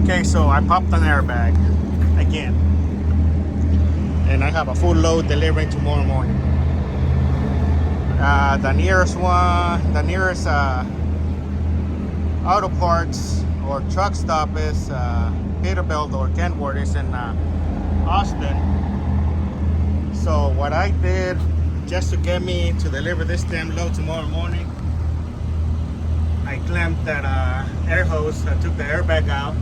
Okay, so I popped an airbag again, and I have a full load delivering tomorrow morning. The nearest auto parts or truck stop is Peterbilt or Kenworth is in Austin. So what I did just to get me to deliver this damn load tomorrow morning, I clamped that air hose. I took the airbag out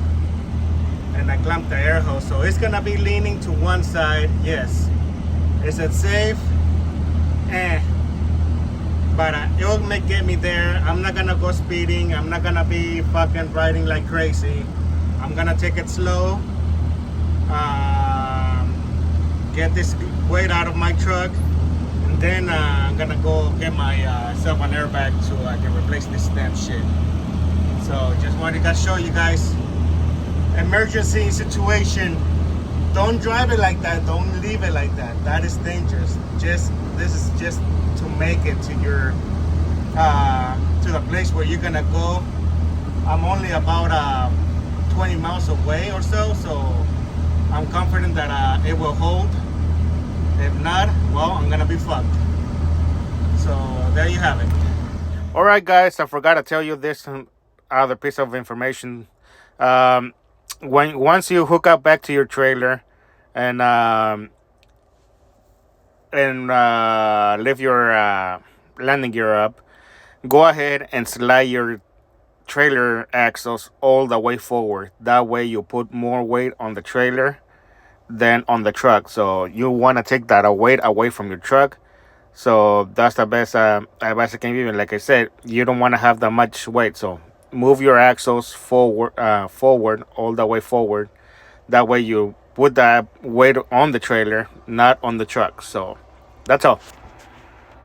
and I clamped the air hose. So it's gonna be leaning to one side. Yes. Is it safe? But it'll get me there. I'm not gonna go speeding. I'm not gonna be fucking riding like crazy. I'm gonna take it slow. Get this weight out of my truck, and then I'm gonna go get myself an airbag so I can replace this damn shit. So just wanted to show you guys. Emergency situation. Don't drive it like that. Don't leave it like that. That is dangerous. This is just to make it to your to the place where you're gonna go. I'm only about 20 miles away or so I'm confident that it will hold. If not, well, I'm gonna be fucked. So there you have it. All right, guys, I forgot to tell you this other piece of information. Once you hook up back to your trailer and lift your landing gear up, go ahead and slide your trailer axles all the way forward. That way you put more weight on the trailer than on the truck. So you want to take that weight away from your truck. So that's the best advice I can give you. Like I said, you don't want to have that much weight. So move your axles forward all the way forward. That way you put that weight on the trailer, not on the truck. So that's all.